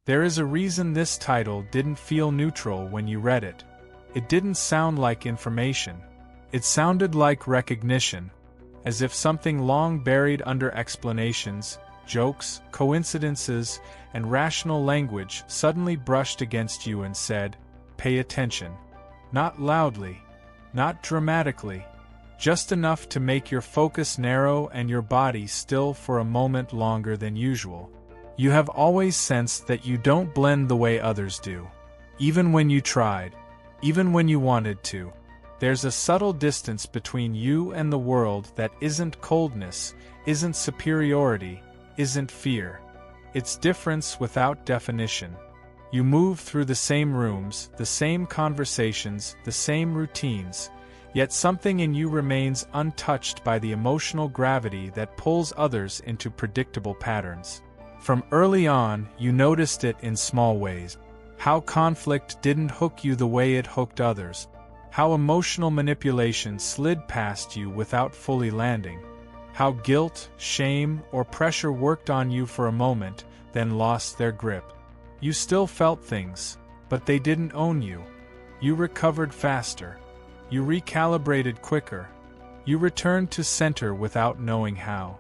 There is a reason this title didn't feel neutral when you read it. It didn't sound like information. It sounded like recognition, as if something long buried under explanations, jokes, coincidences, and rational language suddenly brushed against you and said, "Pay attention." Not loudly, not dramatically, just enough to make your focus narrow and your body still for a moment longer than usual. You have always sensed that you don't blend the way others do. Even when you tried, even when you wanted to. There's a subtle distance between you and the world that isn't coldness, isn't superiority, isn't fear. It's difference without definition. You move through the same rooms, the same conversations, the same routines, yet something in you remains untouched by the emotional gravity that pulls others into predictable patterns. From early on, you noticed it in small ways. How conflict didn't hook you the way it hooked others. How emotional manipulation slid past you without fully landing. How guilt, shame, or pressure worked on you for a moment, then lost their grip. You still felt things, but they didn't own you. You recovered faster. You recalibrated quicker. You returned to center without knowing how.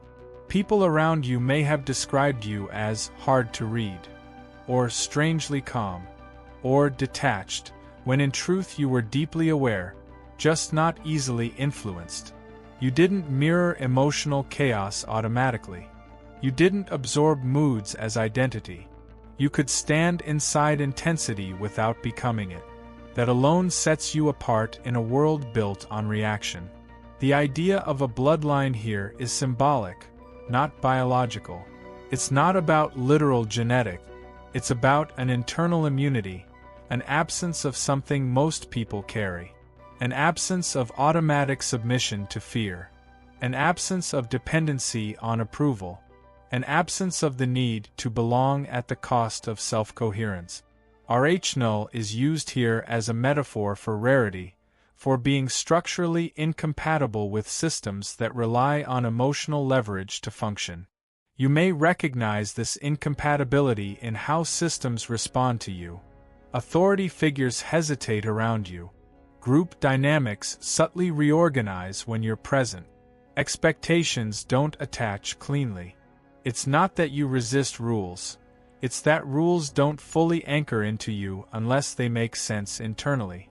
People around you may have described you as hard to read, or strangely calm, or detached, when in truth you were deeply aware, just not easily influenced. You didn't mirror emotional chaos automatically. You didn't absorb moods as identity. You could stand inside intensity without becoming it. That alone sets you apart in a world built on reaction. The idea of a bloodline here is symbolic, not biological. It's not about literal genetic. It's about an internal immunity, an absence of something most people carry, an absence of automatic submission to fear, an absence of dependency on approval, an absence of the need to belong at the cost of self-coherence. RH-Null is used here as a metaphor for rarity, for being structurally incompatible with systems that rely on emotional leverage to function. You may recognize this incompatibility in how systems respond to you. Authority figures hesitate around you. Group dynamics subtly reorganize when you're present. Expectations don't attach cleanly. It's not that you resist rules. It's that rules don't fully anchor into you unless they make sense internally.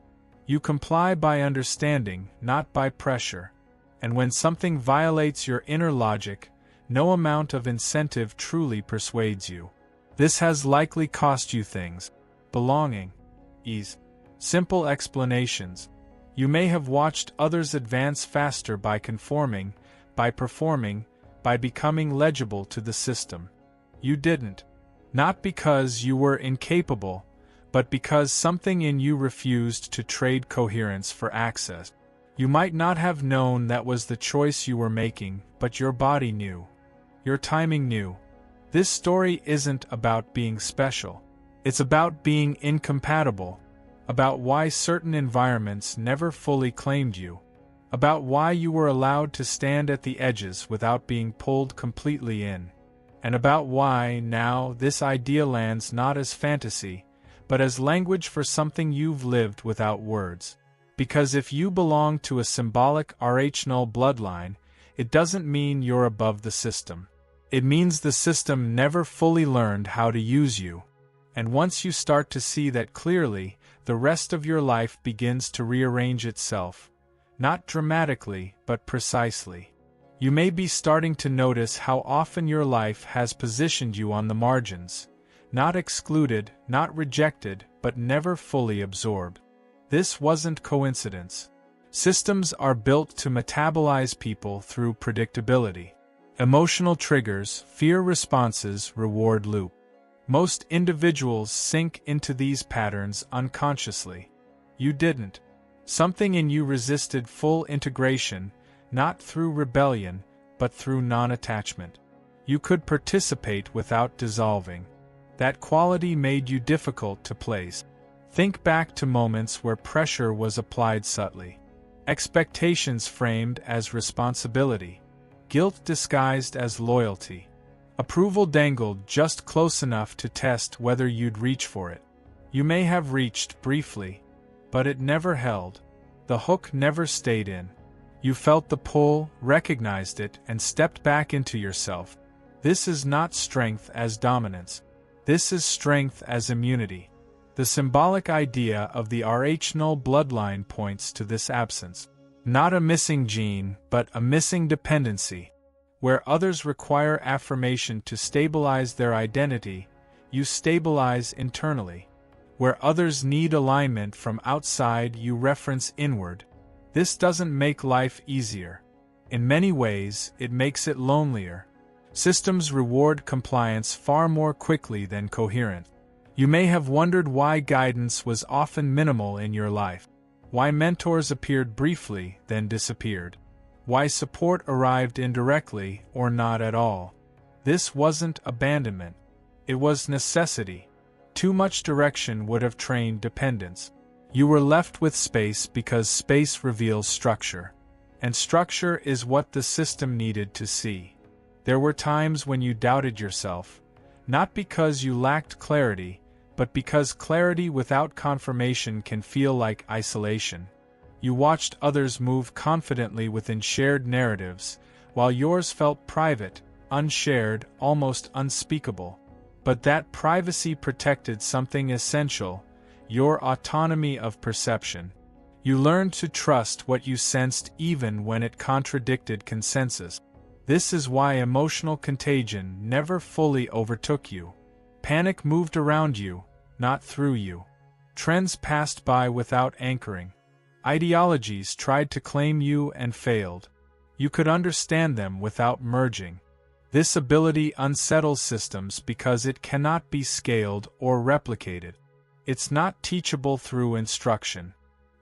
You comply by understanding, not by pressure. And when something violates your inner logic, no amount of incentive truly persuades you. This has likely cost you things: belonging, ease, simple explanations. You may have watched others advance faster by conforming, by performing, by becoming legible to the system. You didn't. Not because you were incapable, but because something in you refused to trade coherence for access. You might not have known that was the choice you were making, but your body knew. Your timing knew. This story isn't about being special. It's about being incompatible, about why certain environments never fully claimed you, about why you were allowed to stand at the edges without being pulled completely in, and about why now this idea lands not as fantasy, but as language for something you've lived without words. Because if you belong to a symbolic RH-Null bloodline, it doesn't mean you're above the system. It means the system never fully learned how to use you. And once you start to see that clearly, the rest of your life begins to rearrange itself. Not dramatically, but precisely. You may be starting to notice how often your life has positioned you on the margins. Not excluded, not rejected, but never fully absorbed. This wasn't coincidence. Systems are built to metabolize people through predictability. Emotional triggers, fear responses, reward loop. Most individuals sink into these patterns unconsciously. You didn't. Something in you resisted full integration, not through rebellion, but through non-attachment. You could participate without dissolving. That quality made you difficult to place. Think back to moments where pressure was applied subtly. Expectations framed as responsibility. Guilt disguised as loyalty. Approval dangled just close enough to test whether you'd reach for it. You may have reached briefly, but it never held. The hook never stayed in. You felt the pull, recognized it, and stepped back into yourself. This is not strength as dominance. This is strength as immunity. The symbolic idea of the RH-Null bloodline points to this absence. Not a missing gene, but a missing dependency. Where others require affirmation to stabilize their identity, you stabilize internally. Where others need alignment from outside, you reference inward. This doesn't make life easier. In many ways, it makes it lonelier. Systems reward compliance far more quickly than coherence. You may have wondered why guidance was often minimal in your life. Why mentors appeared briefly, then disappeared. Why support arrived indirectly or not at all. This wasn't abandonment. It was necessity. Too much direction would have trained dependence. You were left with space because space reveals structure. And structure is what the system needed to see. There were times when you doubted yourself, not because you lacked clarity, but because clarity without confirmation can feel like isolation. You watched others move confidently within shared narratives, while yours felt private, unshared, almost unspeakable. But that privacy protected something essential: your autonomy of perception. You learned to trust what you sensed even when it contradicted consensus. This is why emotional contagion never fully overtook you. Panic moved around you, not through you. Trends passed by without anchoring. Ideologies tried to claim you and failed. You could understand them without merging. This ability unsettles systems because it cannot be scaled or replicated. It's not teachable through instruction.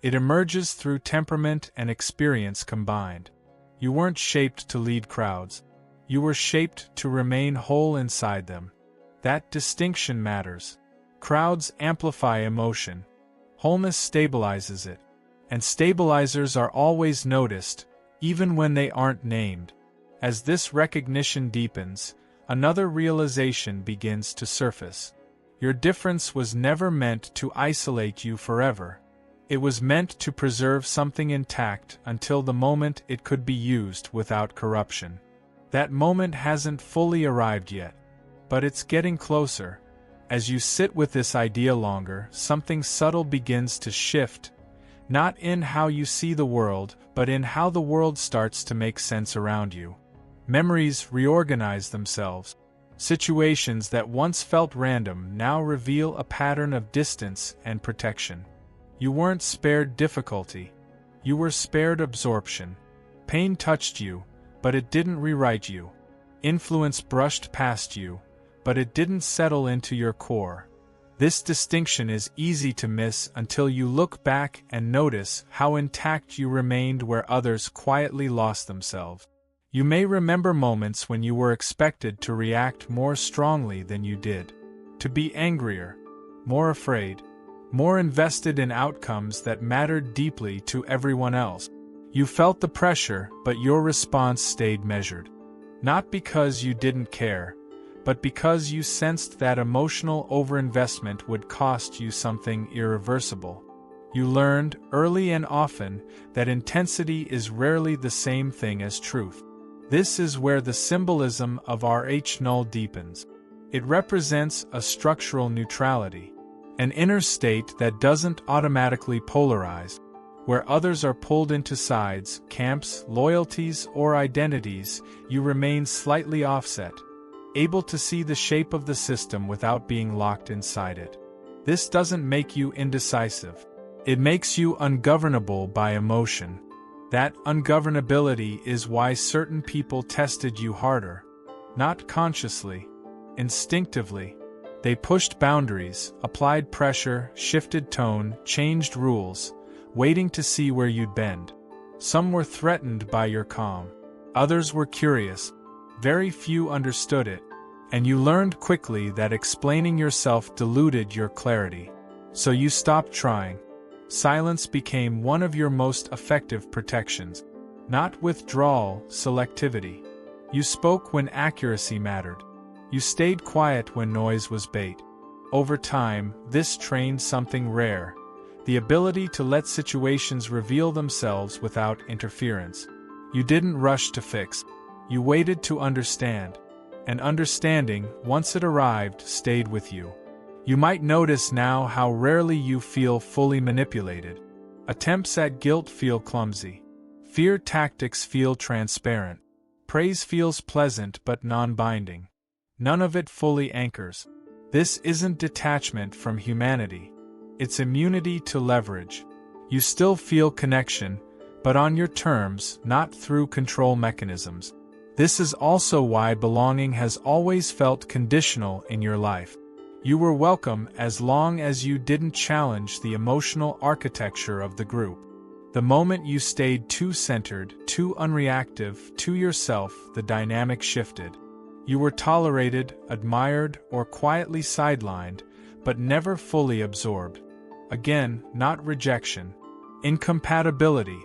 It emerges through temperament and experience combined. You weren't shaped to lead crowds. You were shaped to remain whole inside them. That distinction matters. Crowds amplify emotion. Wholeness stabilizes it. And stabilizers are always noticed, even when they aren't named. As this recognition deepens, another realization begins to surface. Your difference was never meant to isolate you forever. It was meant to preserve something intact until the moment it could be used without corruption. That moment hasn't fully arrived yet, but it's getting closer. As you sit with this idea longer, something subtle begins to shift, not in how you see the world, but in how the world starts to make sense around you. Memories reorganize themselves. Situations that once felt random now reveal a pattern of distance and protection. You weren't spared difficulty. You were spared absorption. Pain touched you, but it didn't rewrite you. Influence brushed past you, but it didn't settle into your core. This distinction is easy to miss until you look back and notice how intact you remained where others quietly lost themselves. You may remember moments when you were expected to react more strongly than you did, to be angrier, more afraid, more invested in outcomes that mattered deeply to everyone else. You felt the pressure, but your response stayed measured. Not because you didn't care, but because you sensed that emotional overinvestment would cost you something irreversible. You learned, early and often, that intensity is rarely the same thing as truth. This is where the symbolism of RH-Null deepens. It represents a structural neutrality, an inner state that doesn't automatically polarize. Where others are pulled into sides, camps, loyalties, or identities, you remain slightly offset, able to see the shape of the system without being locked inside it. This doesn't make you indecisive. It makes you ungovernable by emotion. That ungovernability is why certain people tested you harder. Not consciously, instinctively. They pushed boundaries, applied pressure, shifted tone, changed rules, waiting to see where you'd bend. Some were threatened by your calm. Others were curious. Very few understood it. And you learned quickly that explaining yourself diluted your clarity. So you stopped trying. Silence became one of your most effective protections. Not withdrawal, selectivity. You spoke when accuracy mattered. You stayed quiet when noise was bait. Over time, this trained something rare: the ability to let situations reveal themselves without interference. You didn't rush to fix. You waited to understand. And understanding, once it arrived, stayed with you. You might notice now how rarely you feel fully manipulated. Attempts at guilt feel clumsy. Fear tactics feel transparent. Praise feels pleasant but non-binding. None of it fully anchors. This isn't detachment from humanity. It's immunity to leverage. You still feel connection, but on your terms, not through control mechanisms. This is also why belonging has always felt conditional in your life. You were welcome as long as you didn't challenge the emotional architecture of the group. The moment you stayed too centered, too unreactive, to yourself, the dynamic shifted. You were tolerated, admired, or quietly sidelined, but never fully absorbed. Again, not rejection. Incompatibility.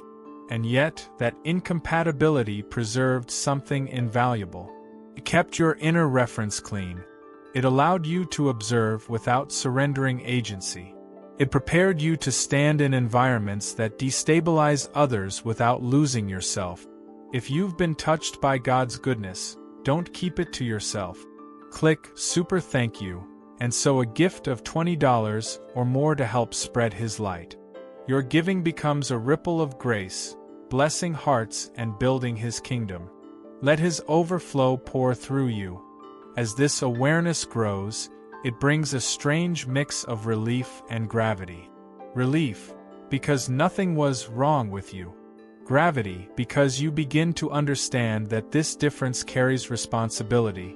And yet, that incompatibility preserved something invaluable. It kept your inner reference clean. It allowed you to observe without surrendering agency. It prepared you to stand in environments that destabilize others without losing yourself. If you've been touched by God's goodness, don't keep it to yourself. Click Super Thank You, and sow a gift of $20 or more to help spread His light. Your giving becomes a ripple of grace, blessing hearts and building His kingdom. Let His overflow pour through you. As this awareness grows, it brings a strange mix of relief and gravity. Relief, because nothing was wrong with you. Gravity, because you begin to understand that this difference carries responsibility,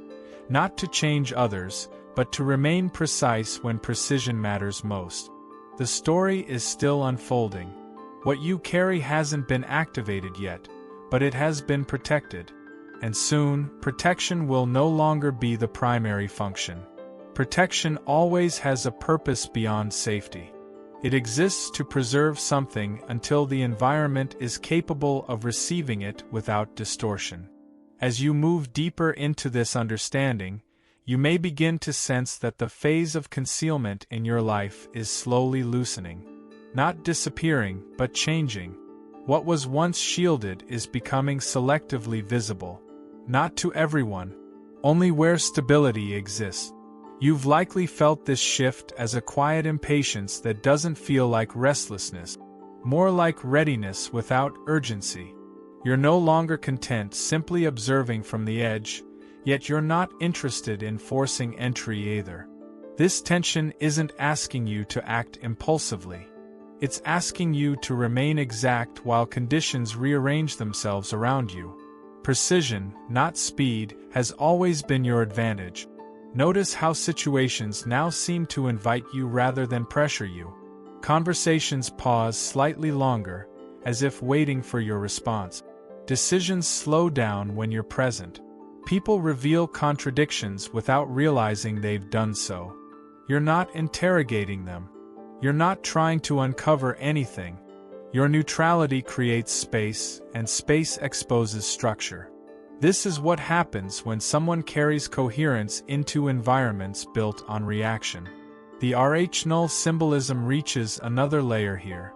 not to change others, but to remain precise when precision matters most. The story is still unfolding. What you carry hasn't been activated yet, but it has been protected. And soon, protection will no longer be the primary function. Protection always has a purpose beyond safety. It exists to preserve something until the environment is capable of receiving it without distortion. As you move deeper into this understanding, you may begin to sense that the phase of concealment in your life is slowly loosening. Not disappearing, but changing. What was once shielded is becoming selectively visible. Not to everyone, only where stability exists. You've likely felt this shift as a quiet impatience that doesn't feel like restlessness, more like readiness without urgency. You're no longer content simply observing from the edge, yet you're not interested in forcing entry either. This tension isn't asking you to act impulsively. It's asking you to remain exact while conditions rearrange themselves around you. Precision, not speed, has always been your advantage. Notice how situations now seem to invite you rather than pressure you. Conversations pause slightly longer, as if waiting for your response. Decisions slow down when you're present. People reveal contradictions without realizing they've done so. You're not interrogating them. You're not trying to uncover anything. Your neutrality creates space, and space exposes structure. This is what happens when someone carries coherence into environments built on reaction. The RH-Null symbolism reaches another layer here.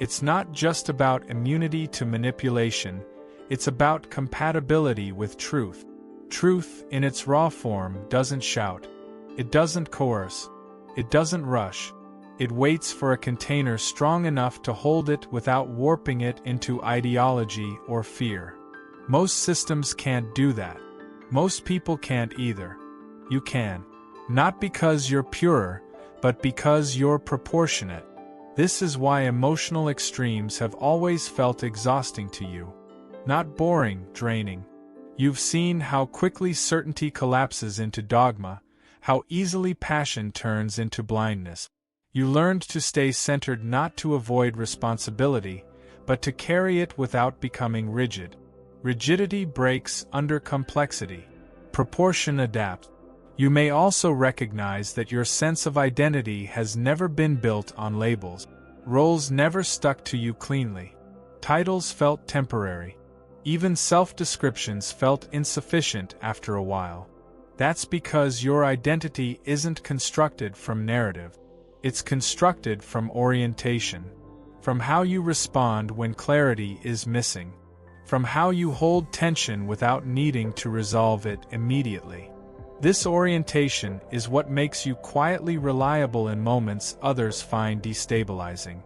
It's not just about immunity to manipulation, it's about compatibility with truth. Truth, in its raw form, doesn't shout. It doesn't coerce. It doesn't rush. It waits for a container strong enough to hold it without warping it into ideology or fear. Most systems can't do that. Most people can't either. You can. Not because you're pure, but because you're proportionate. This is why emotional extremes have always felt exhausting to you. Not boring, draining. You've seen how quickly certainty collapses into dogma, how easily passion turns into blindness. You learned to stay centered not to avoid responsibility, but to carry it without becoming rigid. Rigidity breaks under complexity. Proportion adapts. You may also recognize that your sense of identity has never been built on labels. Roles never stuck to you cleanly. Titles felt temporary. Even self-descriptions felt insufficient after a while. That's because your identity isn't constructed from narrative. It's constructed from orientation, from how you respond when clarity is missing, from how you hold tension without needing to resolve it immediately. This orientation is what makes you quietly reliable in moments others find destabilizing.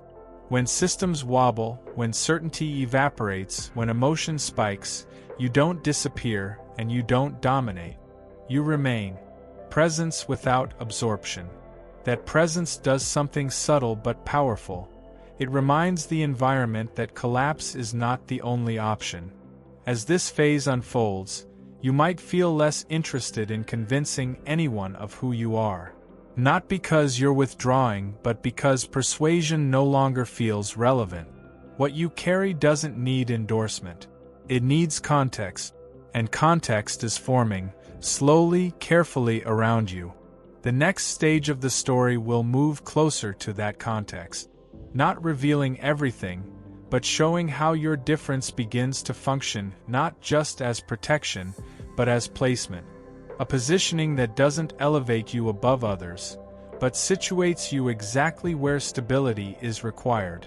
When systems wobble, when certainty evaporates, when emotion spikes, you don't disappear and you don't dominate. You remain. Presence without absorption. That presence does something subtle but powerful. It reminds the environment that collapse is not the only option. As this phase unfolds, you might feel less interested in convincing anyone of who you are. Not because you're withdrawing, but because persuasion no longer feels relevant. What you carry doesn't need endorsement. It needs context, and context is forming, slowly, carefully around you. The next stage of the story will move closer to that context. Not revealing everything, but showing how your difference begins to function not just as protection, but as placement. A positioning that doesn't elevate you above others, but situates you exactly where stability is required.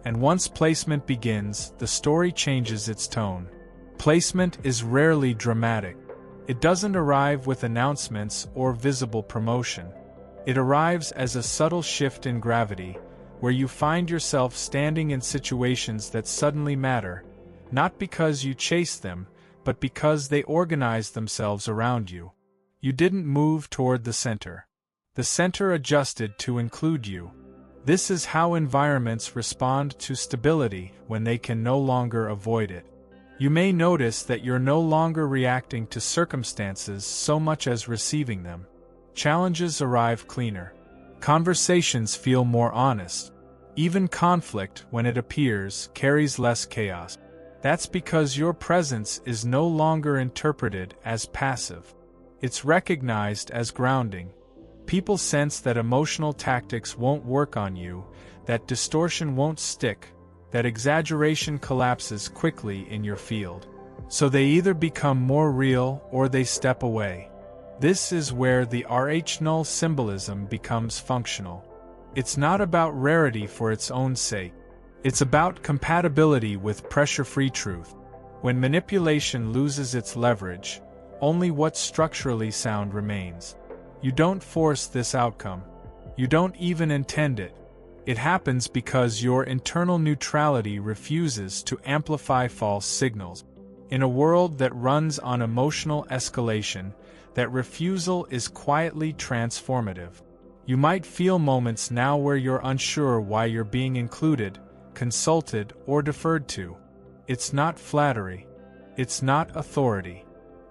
And once placement begins, the story changes its tone. Placement is rarely dramatic. It doesn't arrive with announcements or visible promotion. It arrives as a subtle shift in gravity, where you find yourself standing in situations that suddenly matter, not because you chase them, but because they organize themselves around you. You didn't move toward the center. The center adjusted to include you. This is how environments respond to stability when they can no longer avoid it. You may notice that you're no longer reacting to circumstances so much as receiving them. Challenges arrive cleaner. Conversations feel more honest. Even conflict, when it appears, carries less chaos. That's because your presence is no longer interpreted as passive. It's recognized as grounding. People sense that emotional tactics won't work on you, that distortion won't stick, that exaggeration collapses quickly in your field. So they either become more real or they step away. This is where the RH-Null symbolism becomes functional. It's not about rarity for its own sake. It's about compatibility with pressure-free truth. When manipulation loses its leverage, only what's structurally sound remains. You don't force this outcome. You don't even intend it. It happens because your internal neutrality refuses to amplify false signals. In a world that runs on emotional escalation, that refusal is quietly transformative. You might feel moments now where you're unsure why you're being included, consulted, or deferred to. It's not flattery. It's not authority.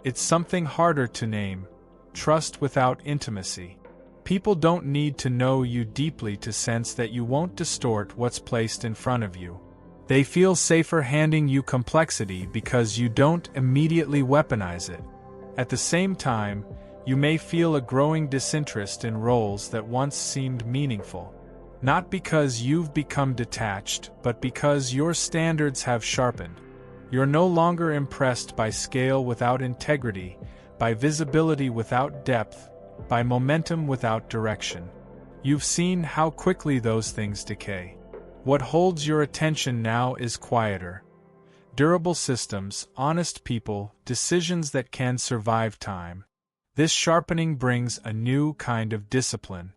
It's something harder to name: trust without intimacy. People don't need to know you deeply to sense that you won't distort what's placed in front of you. They feel safer handing you complexity because you don't immediately weaponize it. At the same time, you may feel a growing disinterest in roles that once seemed meaningful. Not because you've become detached, but because your standards have sharpened. You're no longer impressed by scale without integrity, by visibility without depth, by momentum without direction. You've seen how quickly those things decay. What holds your attention now is quieter. Durable systems, honest people, decisions that can survive time. This sharpening brings a new kind of discipline.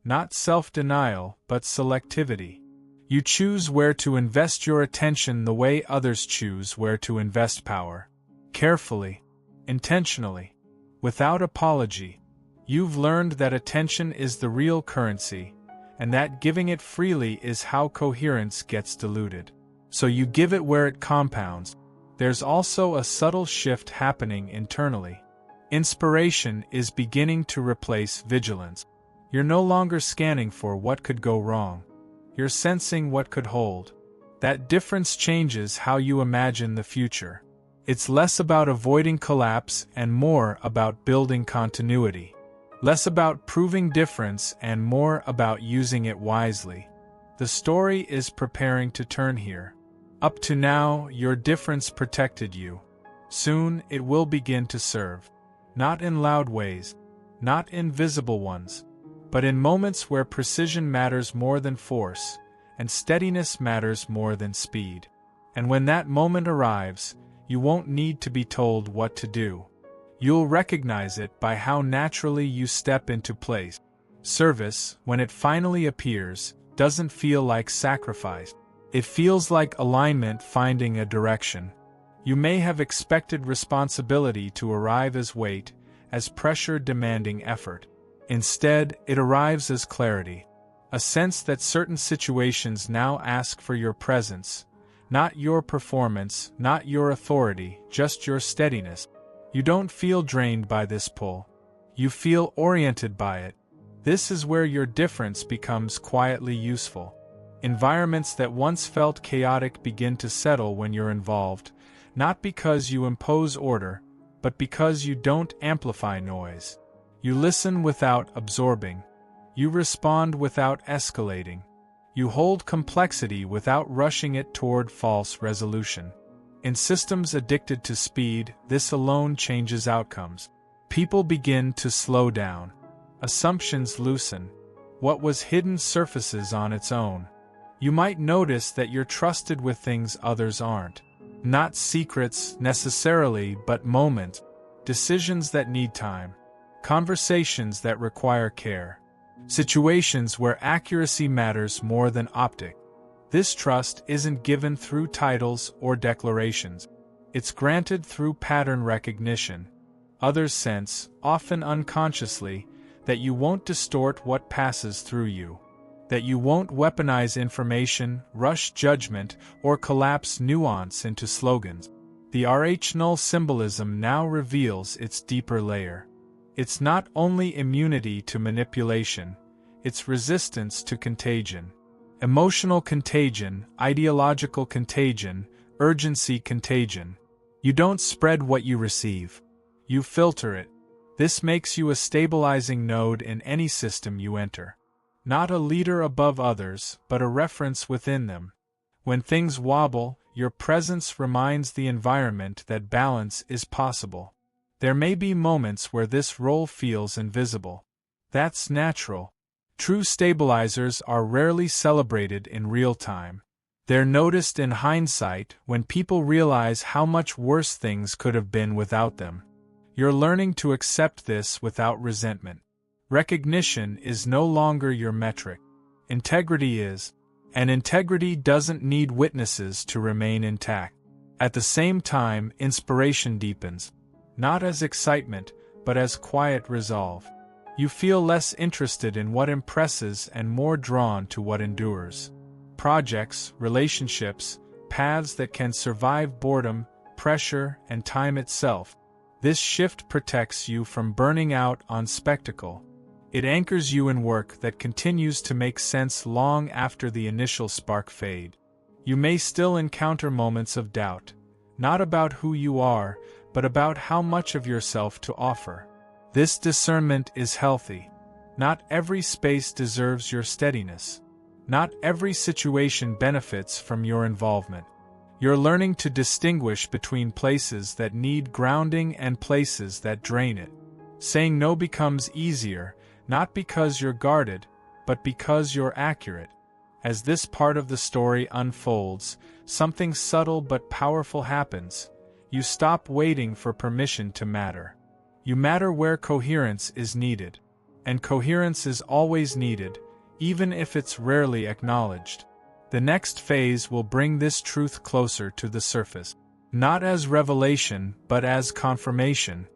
Not self-denial, but selectivity. You choose where to invest your attention the way others choose where to invest power. Carefully, intentionally, without apology. You've learned that attention is the real currency, and that giving it freely is how coherence gets diluted. So you give it where it compounds. There's also a subtle shift happening internally. Inspiration is beginning to replace vigilance. You're no longer scanning for what could go wrong. You're sensing what could hold. That difference changes how you imagine the future. It's less about avoiding collapse and more about building continuity. Less about proving difference and more about using it wisely. The story is preparing to turn here. Up to now, your difference protected you. Soon, it will begin to serve. Not in loud ways, not in visible ones, but in moments where precision matters more than force, and steadiness matters more than speed. And when that moment arrives, you won't need to be told what to do. You'll recognize it by how naturally you step into place. Service, when it finally appears, doesn't feel like sacrifice. It feels like alignment finding a direction. You may have expected responsibility to arrive as weight, as pressure demanding effort. Instead, it arrives as clarity. A sense that certain situations now ask for your presence, not your performance, not your authority, just your steadiness. You don't feel drained by this pull. You feel oriented by it. This is where your difference becomes quietly useful. Environments that once felt chaotic begin to settle when you're involved, not because you impose order, but because you don't amplify noise. You listen without absorbing. You respond without escalating. You hold complexity without rushing it toward false resolution. In systems addicted to speed, this alone changes outcomes. People begin to slow down. Assumptions loosen. What was hidden surfaces on its own. You might notice that you're trusted with things others aren't. Not secrets necessarily, but moments. Decisions that need time. Conversations that require care. Situations where accuracy matters more than optic. This trust isn't given through titles or declarations. It's granted through pattern recognition. Others sense, often unconsciously, that you won't distort what passes through you. That you won't weaponize information, rush judgment, or collapse nuance into slogans. The RH-Null symbolism now reveals its deeper layer. It's not only immunity to manipulation, it's resistance to contagion. Emotional contagion, ideological contagion, urgency contagion. You don't spread what you receive. You filter it. This makes you a stabilizing node in any system you enter. Not a leader above others, but a reference within them. When things wobble, your presence reminds the environment that balance is possible. There may be moments where this role feels invisible. That's natural. True stabilizers are rarely celebrated in real time. They're noticed in hindsight when people realize how much worse things could have been without them. You're learning to accept this without resentment. Recognition is no longer your metric. Integrity is. And integrity doesn't need witnesses to remain intact. At the same time, inspiration deepens. Not as excitement, but as quiet resolve. You feel less interested in what impresses and more drawn to what endures. Projects, relationships, paths that can survive boredom, pressure, and time itself. This shift protects you from burning out on spectacle. It anchors you in work that continues to make sense long after the initial spark fade. You may still encounter moments of doubt, not about who you are, but about how much of yourself to offer. This discernment is healthy. Not every space deserves your steadiness. Not every situation benefits from your involvement. You're learning to distinguish between places that need grounding and places that drain it. Saying no becomes easier, not because you're guarded, but because you're accurate. As this part of the story unfolds, something subtle but powerful happens. You stop waiting for permission to matter. You matter where coherence is needed. And coherence is always needed, even if it's rarely acknowledged. The next phase will bring this truth closer to the surface. Not as revelation, but as confirmation.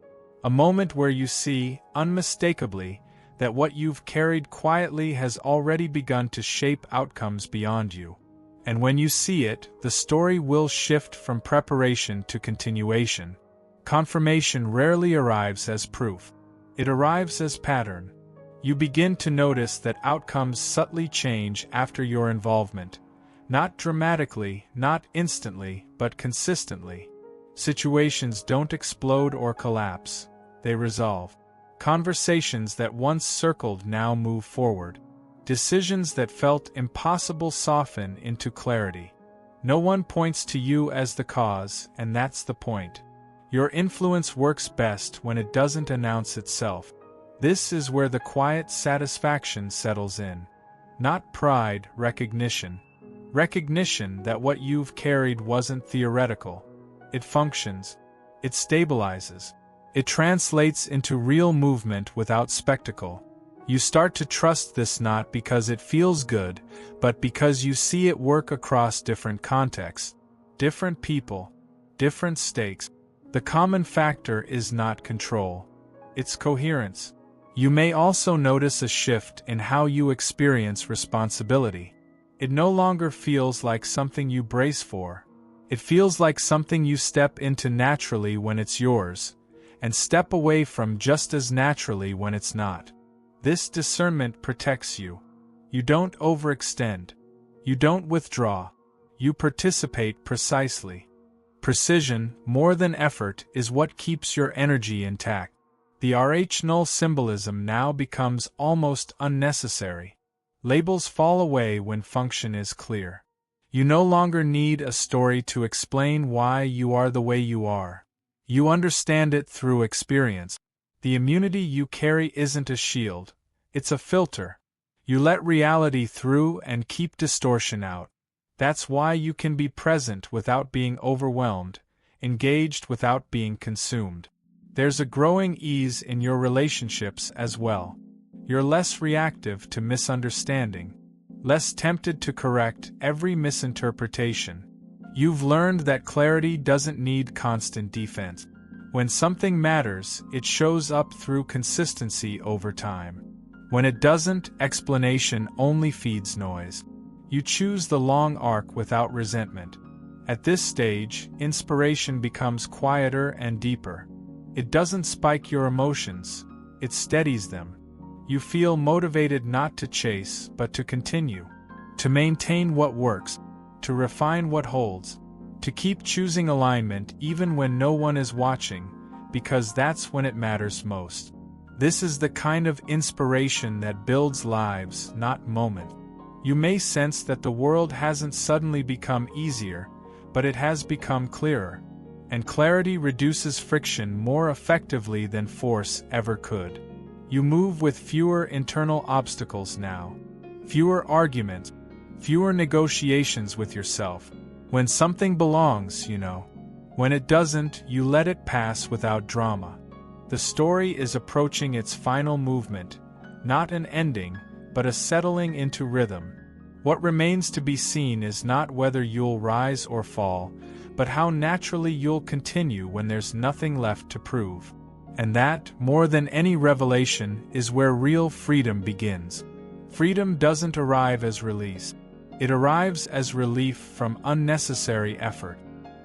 A moment where you see, unmistakably, that what you've carried quietly has already begun to shape outcomes beyond you. And when you see it, the story will shift from preparation to continuation. Confirmation rarely arrives as proof. It arrives as pattern. You begin to notice that outcomes subtly change after your involvement. Not dramatically, not instantly, but consistently. Situations don't explode or collapse. They resolve. Conversations that once circled now move forward. Decisions that felt impossible soften into clarity. No one points to you as the cause, and that's the point. Your influence works best when it doesn't announce itself. This is where the quiet satisfaction settles in. Not pride, recognition. Recognition that what you've carried wasn't theoretical. It functions. It stabilizes. It translates into real movement without spectacle. You start to trust this not because it feels good, but because you see it work across different contexts, different people, different stakes. The common factor is not control. It's coherence. You may also notice a shift in how you experience responsibility. It no longer feels like something you brace for. It feels like something you step into naturally when it's yours, and step away from just as naturally when it's not. This discernment protects you. You don't overextend. You don't withdraw. You participate precisely. Precision, more than effort, is what keeps your energy intact. The RH-Null symbolism now becomes almost unnecessary. Labels fall away when function is clear. You no longer need a story to explain why you are the way you are. You understand it through experience. The immunity you carry isn't a shield, it's a filter. You let reality through and keep distortion out. That's why you can be present without being overwhelmed, engaged without being consumed. There's a growing ease in your relationships as well. You're less reactive to misunderstanding, less tempted to correct every misinterpretation. You've learned that clarity doesn't need constant defense. When something matters, it shows up through consistency over time. When it doesn't, explanation only feeds noise. You choose the long arc without resentment. At this stage, inspiration becomes quieter and deeper. It doesn't spike your emotions, it steadies them. You feel motivated not to chase, but to continue. To maintain what works, to refine what holds, to keep choosing alignment even when no one is watching, because that's when it matters most. This is the kind of inspiration that builds lives, not moments. You may sense that the world hasn't suddenly become easier, but it has become clearer. And clarity reduces friction more effectively than force ever could. You move with fewer internal obstacles now. Fewer arguments, fewer negotiations with yourself. When something belongs, you know. When it doesn't, you let it pass without drama. The story is approaching its final movement, not an ending, but a settling into rhythm. What remains to be seen is not whether you'll rise or fall, but how naturally you'll continue when there's nothing left to prove. And that, more than any revelation, is where real freedom begins. Freedom doesn't arrive as release. It arrives as relief from unnecessary effort.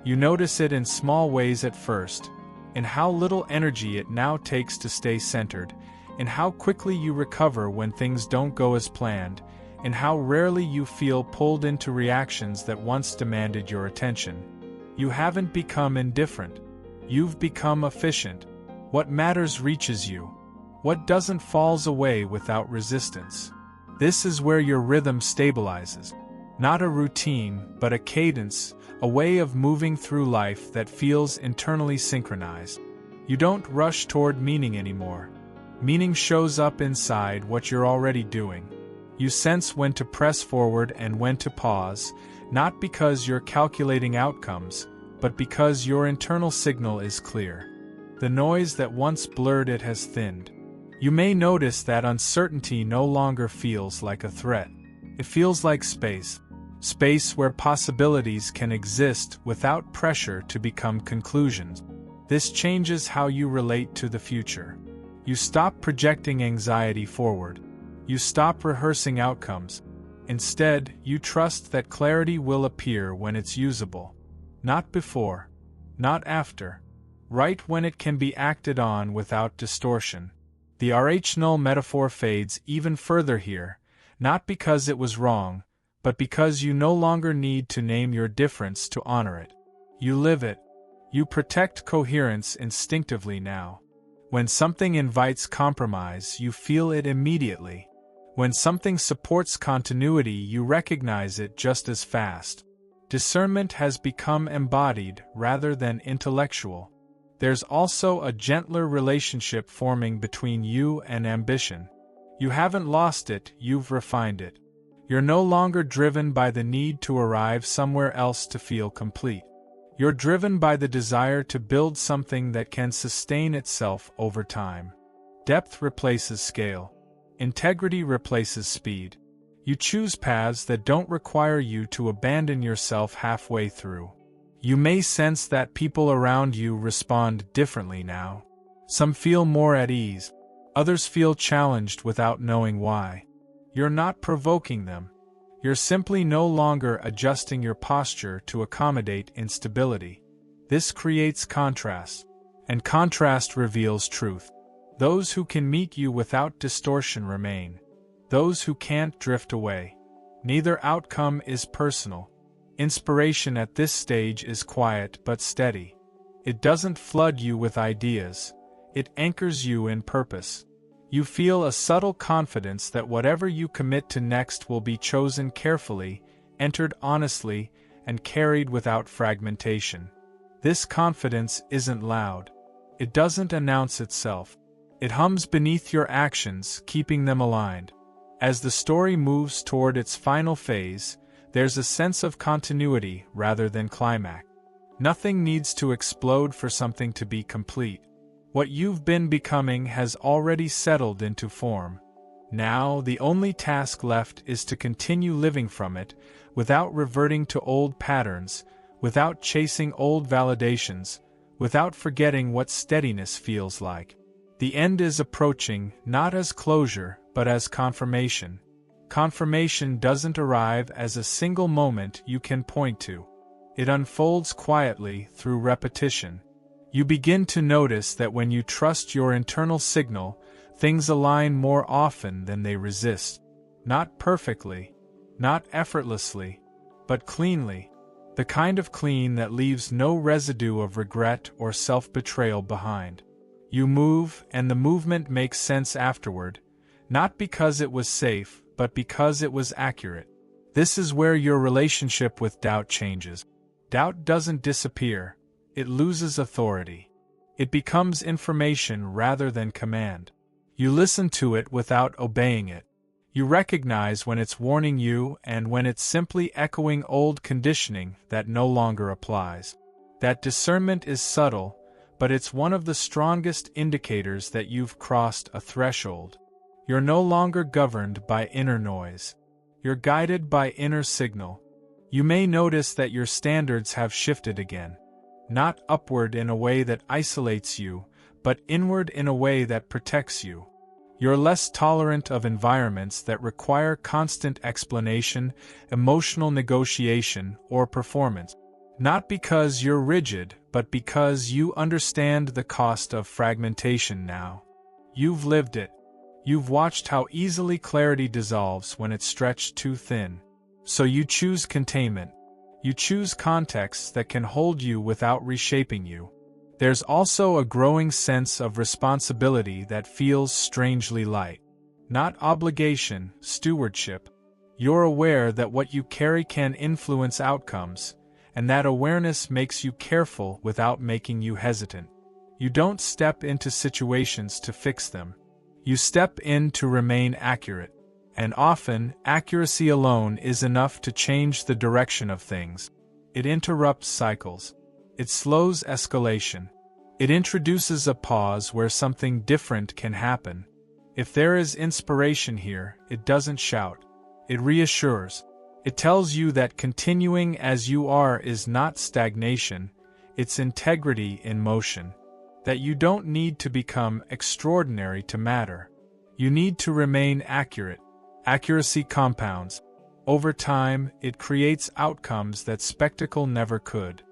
You notice it in small ways at first, in how little energy it now takes to stay centered, in how quickly you recover when things don't go as planned, in how rarely you feel pulled into reactions that once demanded your attention. You haven't become indifferent. You've become efficient. What matters reaches you. What doesn't falls away without resistance. This is where your rhythm stabilizes. Not a routine, but a cadence, a way of moving through life that feels internally synchronized. You don't rush toward meaning anymore. Meaning shows up inside what you're already doing. You sense when to press forward and when to pause, not because you're calculating outcomes, but because your internal signal is clear. The noise that once blurred it has thinned. You may notice that uncertainty no longer feels like a threat. It feels like space. Space where possibilities can exist without pressure to become conclusions. This changes how you relate to the future. You stop projecting anxiety forward. You stop rehearsing outcomes. Instead, you trust that clarity will appear when it's usable. Not before. Not after. Right when it can be acted on without distortion. The RH-Null metaphor fades even further here, not because it was wrong, but because you no longer need to name your difference to honor it. You live it. You protect coherence instinctively now. When something invites compromise, you feel it immediately. When something supports continuity, you recognize it just as fast. Discernment has become embodied rather than intellectual. There's also a gentler relationship forming between you and ambition. You haven't lost it, you've refined it. You're no longer driven by the need to arrive somewhere else to feel complete. You're driven by the desire to build something that can sustain itself over time. Depth replaces scale. Integrity replaces speed. You choose paths that don't require you to abandon yourself halfway through. You may sense that people around you respond differently now. Some feel more at ease. Others feel challenged without knowing why. You're not provoking them. You're simply no longer adjusting your posture to accommodate instability. This creates contrast, and contrast reveals truth. Those who can meet you without distortion remain. Those who can't drift away. Neither outcome is personal. Inspiration at this stage is quiet but steady. It doesn't flood you with ideas. It anchors you in purpose. You feel a subtle confidence that whatever you commit to next will be chosen carefully, entered honestly, and carried without fragmentation. This confidence isn't loud. It doesn't announce itself. It hums beneath your actions, keeping them aligned. As the story moves toward its final phase, there's a sense of continuity rather than climax. Nothing needs to explode for something to be complete. What you've been becoming has already settled into form. Now, the only task left is to continue living from it, without reverting to old patterns, without chasing old validations, without forgetting what steadiness feels like. The end is approaching, not as closure, but as confirmation. Confirmation doesn't arrive as a single moment you can point to. It unfolds quietly through repetition. You begin to notice that when you trust your internal signal, things align more often than they resist. Not perfectly, not effortlessly, but cleanly. The kind of clean that leaves no residue of regret or self-betrayal behind. You move, and the movement makes sense afterward, not because it was safe, but because it was accurate. This is where your relationship with doubt changes. Doubt doesn't disappear. It loses authority. It becomes information rather than command. You listen to it without obeying it. You recognize when it's warning you and when it's simply echoing old conditioning that no longer applies. That discernment is subtle, but it's one of the strongest indicators that you've crossed a threshold. You're no longer governed by inner noise. You're guided by inner signal. You may notice that your standards have shifted again. Not upward in a way that isolates you, but inward in a way that protects you. You're less tolerant of environments that require constant explanation, emotional negotiation, or performance. Not because you're rigid, but because you understand the cost of fragmentation now. You've lived it. You've watched how easily clarity dissolves when it's stretched too thin. So you choose containment. You choose contexts that can hold you without reshaping you. There's also a growing sense of responsibility that feels strangely light. Not obligation, stewardship. You're aware that what you carry can influence outcomes, and that awareness makes you careful without making you hesitant. You don't step into situations to fix them. You step in to remain accurate. And often, accuracy alone is enough to change the direction of things. It interrupts cycles. It slows escalation. It introduces a pause where something different can happen. If there is inspiration here, it doesn't shout. It reassures. It tells you that continuing as you are is not stagnation, it's integrity in motion. That you don't need to become extraordinary to matter. You need to remain accurate. Accuracy compounds. Over time, it creates outcomes that spectacle never could.